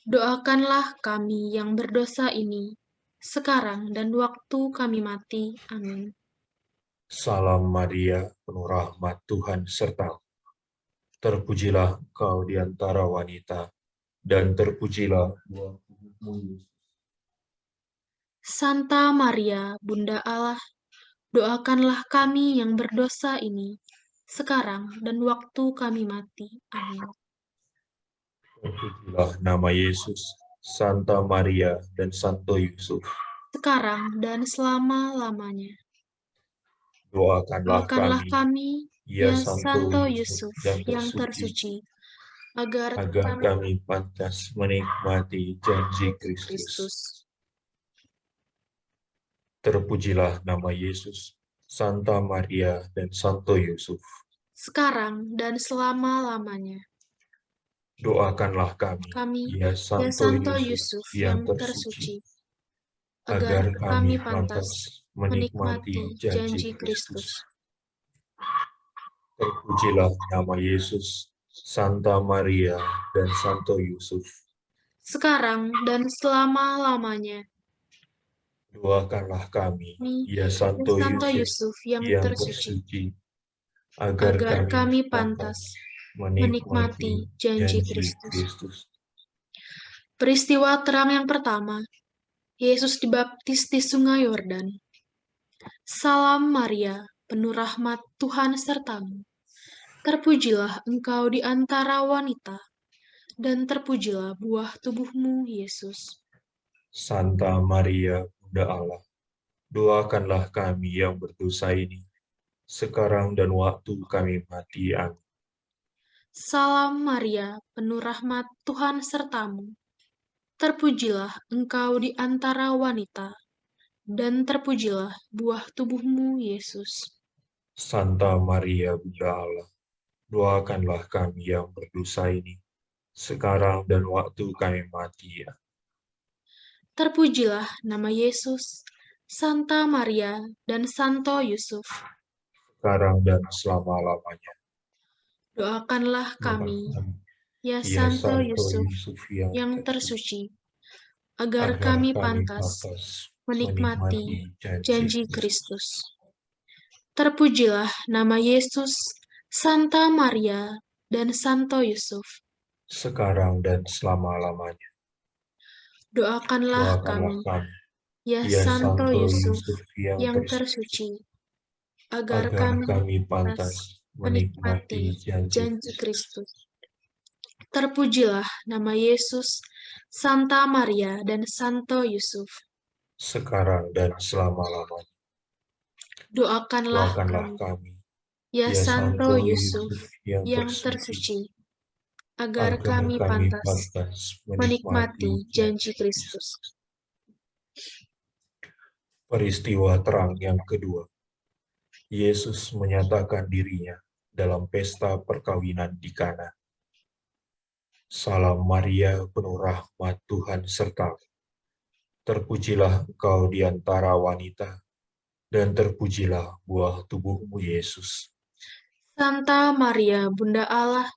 doakanlah kami yang berdosa ini, sekarang dan waktu kami mati. Amin. Salam Maria, penuh rahmat Tuhan sertamu. Terpujilah engkau di antara wanita, dan terpujilah buah tubuhmu Yesus. Santa Maria, Bunda Allah, doakanlah kami yang berdosa ini, sekarang dan waktu kami mati. Amin. Terpujilah nama Yesus, Santa Maria, dan Santo Yusuf. Sekarang dan selama-lamanya. Doakanlah kami, ya Santo Yusuf yang tersuci, agar kami pantas menikmati janji Kristus. Terpujilah nama Yesus, Santa Maria, dan Santo Yusuf. Sekarang dan selama-lamanya. Doakanlah kami, ya Santo Yusuf yang tersuci, agar kami pantas menikmati janji Kristus. Terpujilah nama Yesus, Santa Maria, dan Santo Yusuf. Sekarang dan selama-lamanya. Doakanlah kami, ya Santo Yusuf yang tersuci, agar kami pantas menikmati janji Kristus. Peristiwa terang yang pertama, Yesus dibaptis di Sungai Yordan. Salam Maria, penuh rahmat Tuhan sertamu. Terpujilah engkau di antara wanita, dan terpujilah buah tubuhmu, Yesus. Santa Maria, Bunda Allah, doakanlah kami yang berdosa ini, sekarang dan waktu kami mati. Amin. Salam Maria, penuh rahmat Tuhan sertamu. Terpujilah engkau di antara wanita, dan terpujilah buah tubuhmu, Yesus. Santa Maria, Bunda Allah, doakanlah kami yang berdosa ini, sekarang dan waktu kami mati. Amin. Terpujilah nama Yesus, Santa Maria, dan Santo Yusuf. Sekarang dan selama-lamanya. Doakanlah kami, ya Santo Yusuf yang tersuci, agar kami pantas menikmati janji Kristus. Terpujilah nama Yesus, Santa Maria, dan Santo Yusuf. Sekarang dan selama-lamanya. Doakanlah kami, ya Santo Yusuf yang tersuci, agar kami pantas menikmati janji Kristus. Terpujilah nama Yesus, Santa Maria, dan Santo Yusuf. Sekarang dan selama-lamanya. Doakanlah kami, ya Santo Yusuf yang tersuci, agar kami pantas menikmati janji Kristus. Peristiwa terang yang kedua. Yesus menyatakan dirinya dalam pesta perkawinan di Kana. Salam Maria, penuh rahmat Tuhan sertamu. Terpujilah engkau di antara wanita, dan terpujilah buah tubuhmu, Yesus. Santa Maria, Bunda Allah,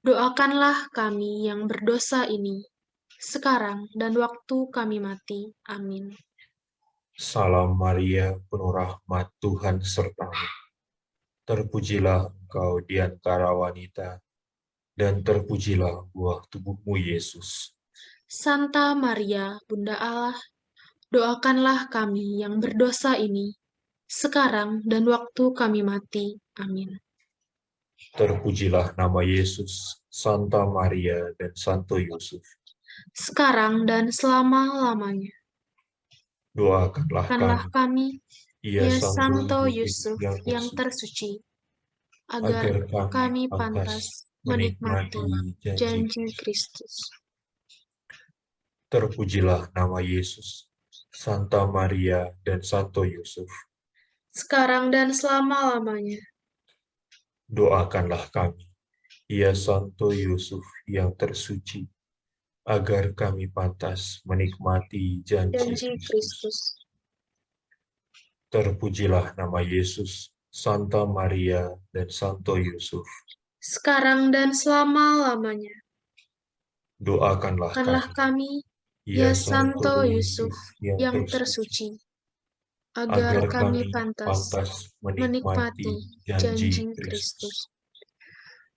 doakanlah kami yang berdosa ini, sekarang dan waktu kami mati. Amin. Salam Maria, penuh rahmat, Tuhan sertamu. Terpujilah engkau di antara wanita, dan terpujilah buah tubuhmu, Yesus. Santa Maria, Bunda Allah, doakanlah kami yang berdosa ini, sekarang dan waktu kami mati. Amin. Terpujilah nama Yesus, Santa Maria, dan Santo Yusuf. Sekarang dan selama-lamanya. Doakanlah Doakanlah kami, kami, ya ya Santo Santo Yusuf Yusuf yang yang tersuci, tersuci, agar agar kami kami pantas pantas menikmati menikmati janji. janji Kristus. Terpujilah nama Yesus, Santa Maria, dan Santo Yusuf. Sekarang dan selama-lamanya. Doakanlah kami, ya Santo Yusuf yang tersuci, agar kami pantas menikmati janji Janji Kristus. Kristus. Terpujilah nama Yesus, Santa Maria, dan Santo Yusuf. Sekarang dan selama-lamanya. Doakanlah Doakanlah kami, kami, ya ya Santo Yusuf yang tersuci, tersuci, agar agar kami kami pantas pantas menikmati menikmati janji janji Kristus. Kristus.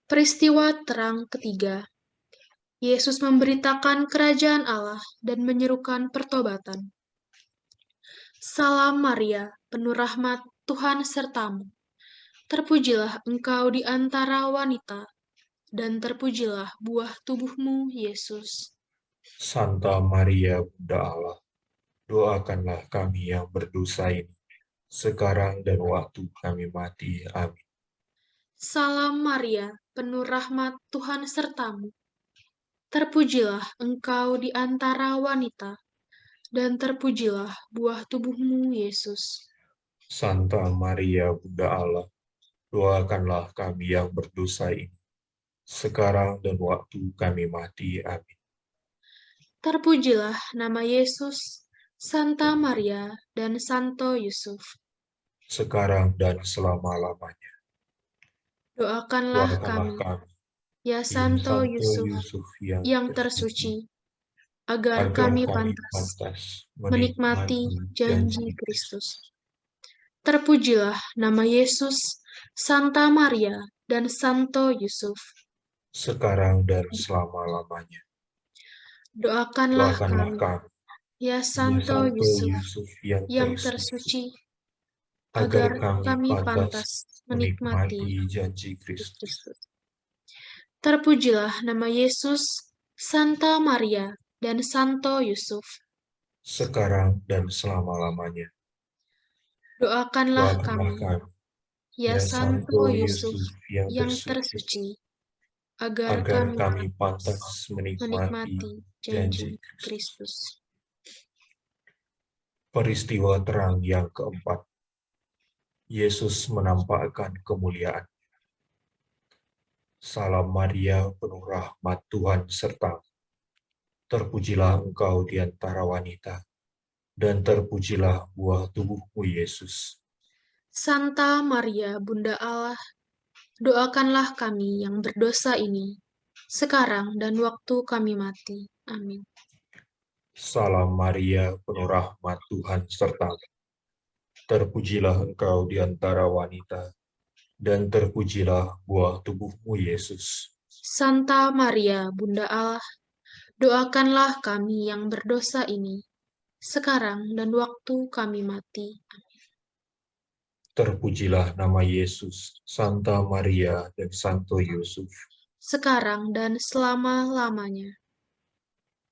Peristiwa terang ketiga. Yesus memberitakan kerajaan Allah dan menyerukan pertobatan. Salam Maria, penuh rahmat, Tuhan sertamu. Terpujilah engkau di antara wanita, dan terpujilah buah tubuhmu, Yesus. Santa Maria, Bunda Allah, doakanlah kami yang berdosa ini, sekarang dan waktu kami mati. Amin. Salam Maria, penuh rahmat, Tuhan sertamu. Terpujilah engkau di antara wanita, dan terpujilah buah tubuhmu, Yesus. Santa Maria, Bunda Allah, doakanlah kami yang berdosa ini, sekarang dan waktu kami mati. Amin. Terpujilah nama Yesus, Santa Maria, dan Santo Yusuf. Sekarang dan selama-lamanya. Doakanlah Doakanlah kami, kami, ya ya Santo Santo Yusuf Yusuf yang tersuci, agar agar kami kami pantas pantas menikmati janji Kristus. Terpujilah nama Yesus, Santa Maria, dan Santo Yusuf. sekarang dan selama-lamanya. Doakanlah Doakanlah kami, kami, ya ya Santo Santo Yusuf Yusuf yang yang tersuci, tersuci, agar agar kami kami pantas pantas menikmati menikmati janji Kristus. Kristus. Terpujilah nama Yesus, Santa Maria, dan Santo Yusuf. Sekarang dan selama-lamanya. Doakanlah Doakanlah kami, kami, ya ya Santo Santo Yusuf Yusuf yang yang tersuci, tersuci, agar agar kami kami pantas pantas menikmati menikmati janji janji Kristus. Kristus. Peristiwa terang yang keempat. Yesus menampakkan kemuliaan. Salam Maria, penuh rahmat, Tuhan sertamu. Terpujilah engkau di antara wanita, dan terpujilah buah tubuhmu, Yesus. Santa Maria, Bunda Allah, doakanlah kami yang berdosa ini, sekarang dan waktu kami mati. Amin. Salam Maria, penuh rahmat, Tuhan sertamu. Terpujilah engkau di antara wanita, dan terpujilah buah tubuhmu, Yesus. Santa Maria, Bunda Allah, doakanlah kami yang berdosa ini, sekarang dan waktu kami mati. Amin. Terpujilah nama Yesus, Santa Maria, dan Santo Yusuf. Sekarang dan selama-lamanya.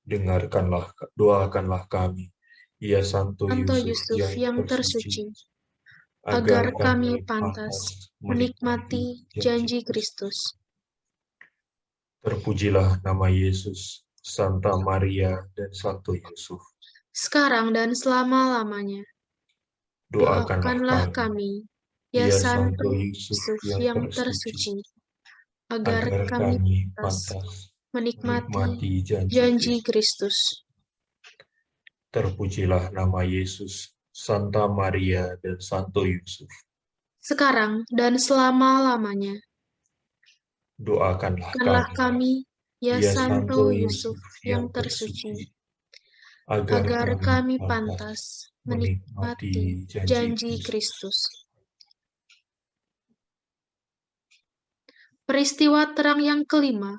Doakanlah kami, ya Santo Santo Yusuf Yusuf yang tersuci, agar agar kami pantas menikmati janji Kristus. Terpujilah nama Yesus, Santa Maria, dan Santo Yusuf. Sekarang dan selama-lamanya. Doakanlah kami, ya Santo Yusuf yang tersuci, agar kami pantas menikmati janji Kristus. Terpujilah nama Yesus, Santa Maria dan Santo Yusuf, sekarang dan selama-lamanya. doakanlah Doakanlah kami, kami, ya ya Santo Santo Yusuf Yusuf yang yang tersuci, tersuci, agar agar kami kami pantas pantas menikmati menikmati janji janji Kristus. Kristus. Peristiwa terang yang kelima,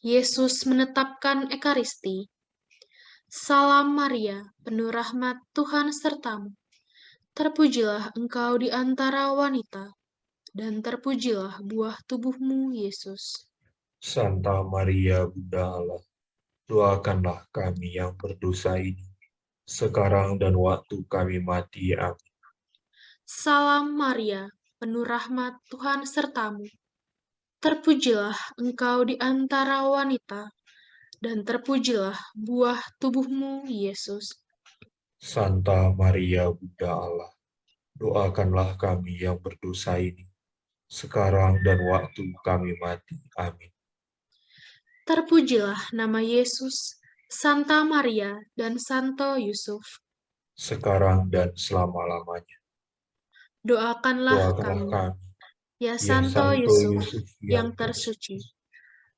Yesus menetapkan Ekaristi. Salam Maria, penuh rahmat Tuhan sertamu. Terpujilah engkau di antara wanita, dan terpujilah buah tubuhmu, Yesus. Santa Maria Bunda Allah, doakanlah kami yang berdosa ini, sekarang dan waktu kami mati. Amin. Salam Maria, penuh rahmat Tuhan sertamu. Terpujilah engkau di antara wanita, dan terpujilah buah tubuhmu, Yesus. Santa Maria Bunda Allah, doakanlah kami yang berdosa ini, sekarang dan waktu kami mati. Amin. Terpujilah nama Yesus, Santa Maria, dan Santo Yusuf. Sekarang dan selama-lamanya. Doakanlah Doakanlah kami, kami, ya ya Santo Santo Yusuf Yusuf yang yang tersuci, tersuci,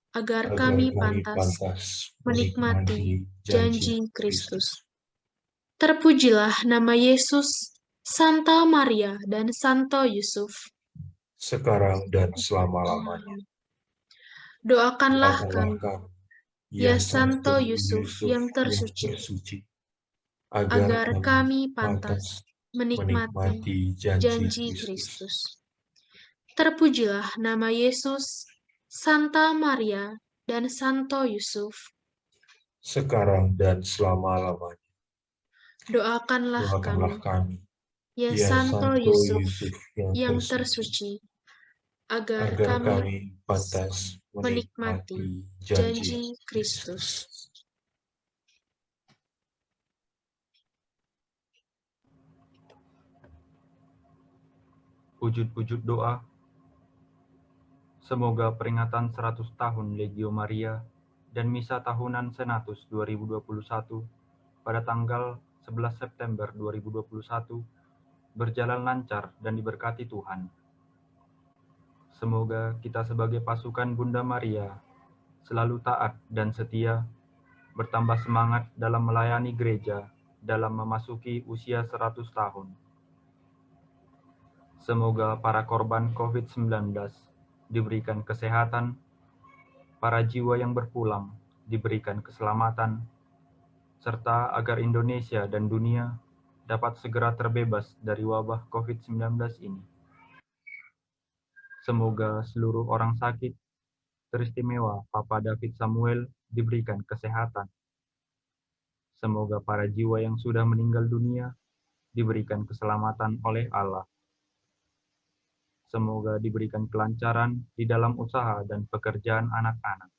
agar agar kami kami pantas pantas menikmati menikmati janji janji Kristus. Kristus. Terpujilah nama Yesus, Santa Maria, dan Santo Yusuf. Sekarang dan selama-lamanya. Doakanlah Doakanlah kami, kami, ya ya Santo Santo Yusuf Yusuf yang yang tersuci, tersuci, agar agar kami kami pantas pantas menikmati menikmati janji janji Kristus. Kristus. Terpujilah nama Yesus, Santa Maria, dan Santo Yusuf. Sekarang dan selama-lamanya. Doakanlah Doakanlah kami, kami, ya ya Santo Santo Yusuf Yusuf yang yang tersuci, tersuci, agar agar kami kami pantas menikmati menikmati janji janji Kristus. Kristus. Wujud-wujud doa. Semoga peringatan 100 tahun Legio Maria dan Misa Tahunan Senatus 2021 pada tanggal 11 September 2021 berjalan lancar dan diberkati Tuhan. Semoga kita sebagai pasukan Bunda Maria selalu taat dan setia, bertambah semangat dalam melayani gereja dalam memasuki usia 100 tahun. Semoga para korban COVID-19 diberikan kesehatan, para jiwa yang berpulang diberikan keselamatan, serta agar Indonesia dan dunia dapat segera terbebas dari wabah COVID-19 ini. Semoga seluruh orang sakit, teristimewa Papa David Samuel, diberikan kesehatan. Semoga para jiwa yang sudah meninggal dunia diberikan keselamatan oleh Allah. Semoga diberikan kelancaran di dalam usaha dan pekerjaan anak-anak.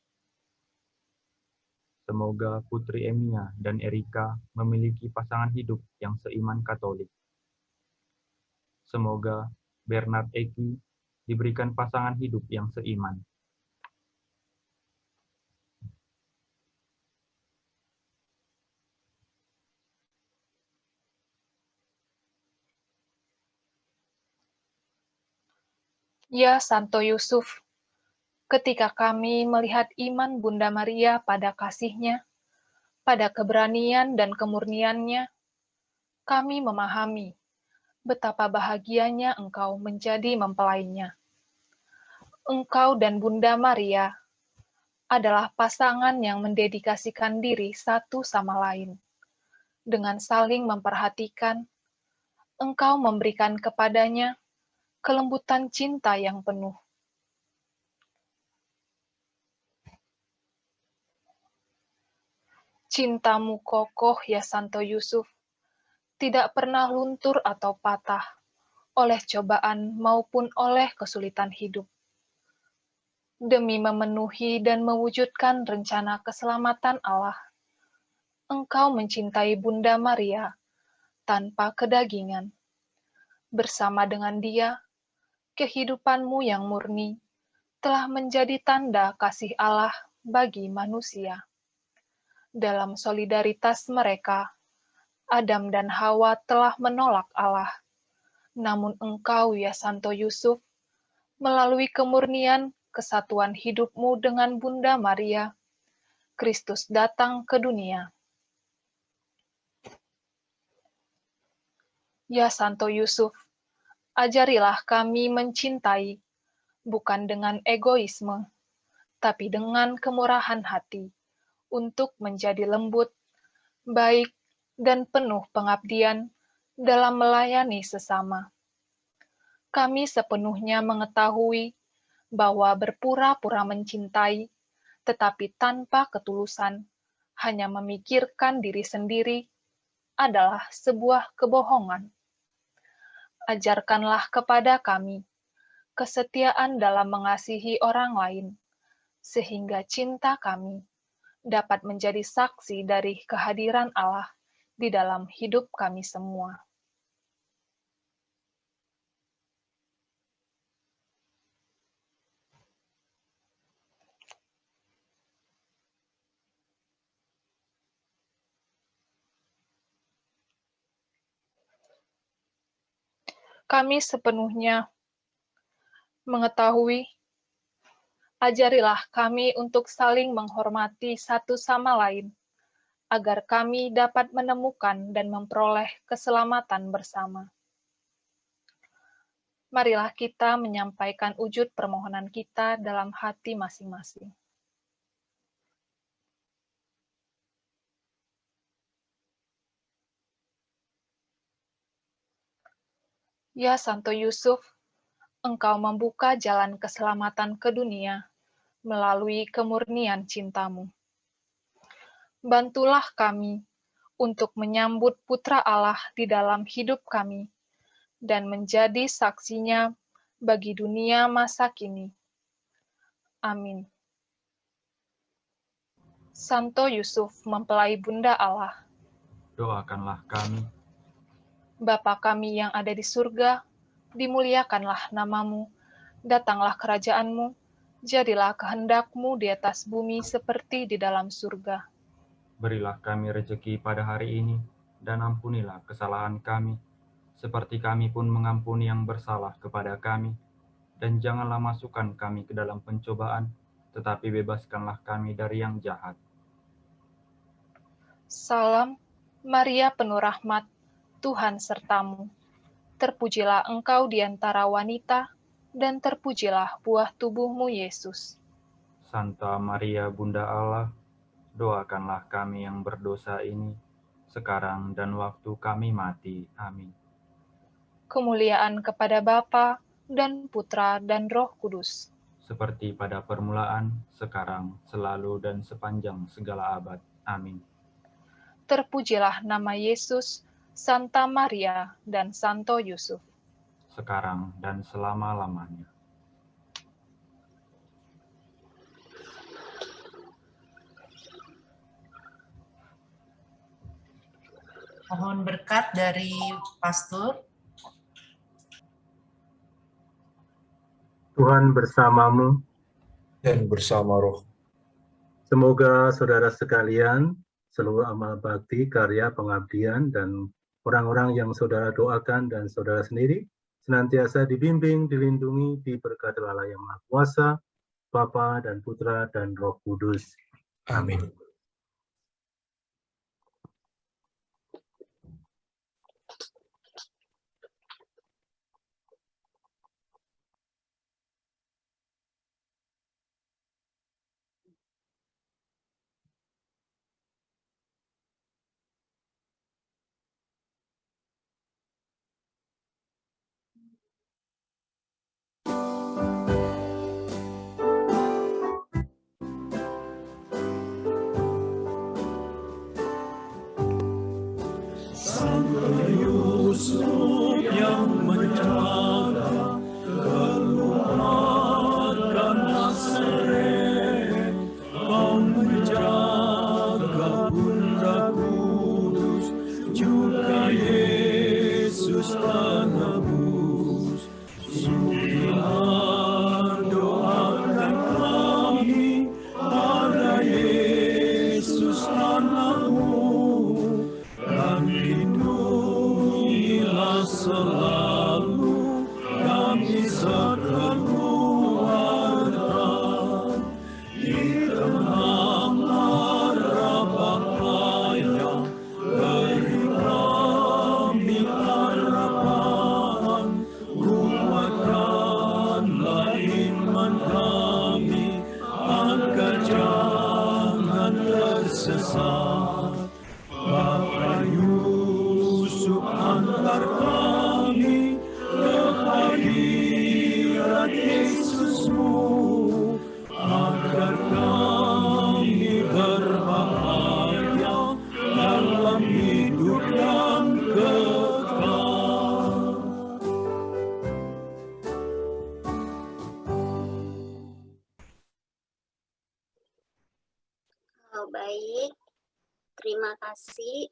Semoga Putri Emia dan Erika memiliki pasangan hidup yang seiman Katolik. Semoga Bernard Eki diberikan pasangan hidup yang seiman. Ya Santo Yusuf, ketika kami melihat iman Bunda Maria pada kasih-Nya, pada keberanian dan kemurniannya, kami memahami betapa bahagianya Engkau menjadi mempelainya. Engkau dan Bunda Maria adalah pasangan yang mendedikasikan diri satu sama lain. Dengan saling memperhatikan, Engkau memberikan kepadanya kelembutan cinta yang penuh. Cintamu kokoh, ya Santo Yusuf, tidak pernah luntur atau patah oleh cobaan maupun oleh kesulitan hidup. Demi memenuhi dan mewujudkan rencana keselamatan Allah, Engkau mencintai Bunda Maria tanpa kedagingan. Bersama dengan Dia, kehidupanmu yang murni telah menjadi tanda kasih Allah bagi manusia. Dalam solidaritas mereka, Adam dan Hawa telah menolak Allah. Namun engkau, ya Santo Yusuf, melalui kemurnian kesatuan hidupmu dengan Bunda Maria, Kristus datang ke dunia. Ya Santo Yusuf, ajarilah kami mencintai, bukan dengan egoisme, tapi dengan kemurahan hati, untuk menjadi lembut, baik, dan penuh pengabdian dalam melayani sesama. Kami sepenuhnya mengetahui bahwa berpura-pura mencintai, tetapi tanpa ketulusan, hanya memikirkan diri sendiri, adalah sebuah kebohongan. Ajarkanlah kepada kami kesetiaan dalam mengasihi orang lain, sehingga cinta kami dapat menjadi saksi dari kehadiran Allah di dalam hidup kami semua. Kami sepenuhnya mengetahui, ajarilah kami untuk saling menghormati satu sama lain, agar kami dapat menemukan dan memperoleh keselamatan bersama. Marilah kita menyampaikan wujud permohonan kita dalam hati masing-masing. Ya Santo Yusuf, Engkau membuka jalan keselamatan ke dunia melalui kemurnian cintamu. Bantulah kami untuk menyambut Putra Allah di dalam hidup kami dan menjadi saksinya bagi dunia masa kini. Amin. Santo Yusuf, mempelai Bunda Allah, Doakanlah kami. Bapa kami yang ada di surga, dimuliakanlah namamu, datanglah kerajaanmu, jadilah kehendak-Mu di atas bumi seperti di dalam surga. Berilah kami rejeki pada hari ini, dan ampunilah kesalahan kami, seperti kami pun mengampuni yang bersalah kepada kami. Dan janganlah masukkan kami ke dalam pencobaan, tetapi bebaskanlah kami dari yang jahat. Salam, Maria penuh rahmat, Tuhan sertamu. Terpujilah engkau di antara wanita, dan terpujilah buah tubuhmu, Yesus. Santa Maria Bunda Allah, doakanlah kami yang berdosa ini, sekarang dan waktu kami mati. Amin. Kemuliaan kepada Bapa dan Putra dan Roh Kudus. Seperti pada permulaan, sekarang, selalu, dan sepanjang segala abad. Amin. Terpujilah nama Yesus, Santa Maria, dan Santo Yusuf. Sekarang dan selama-lamanya. Mohon berkat dari Pastor. Tuhan bersamamu. Dan bersama roh. Semoga saudara sekalian, seluruh amal bakti, karya pengabdian, dan orang-orang yang saudara doakan dan saudara sendiri, senantiasa dibimbing, dilindungi, diberkati Allah yang Maha Kuasa, Bapa dan Putra dan Roh Kudus. Amin. Santo Yusuf yang menjaga keluarga Nazaret, kau menjaga Bunda Kudus, juga Yesus penebus. Sudilah doakan kami pada Yesus anakmu, dan selalu kami seruarkan di tengah mara bahaya, beri kami harapan, kuatkanlah iman kami agar jangan tersesat. Bapa Yusuf, antar kami ke hadirat Yesusmu, agar kami berbahagia dalam hidup yang kekal. Baik, terima kasih.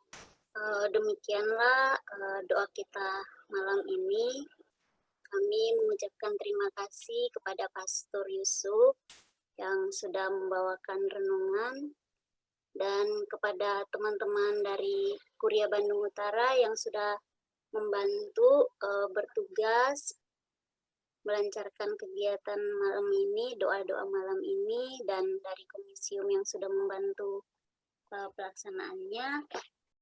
Demikianlah doa kita malam ini. Kami mengucapkan terima kasih kepada Pastor Yusuf yang sudah membawakan renungan, dan kepada teman-teman dari Kuria Bandung Utara yang sudah membantu bertugas melancarkan kegiatan malam ini, doa-doa malam ini, dan dari komisium yang sudah membantu pelaksanaannya.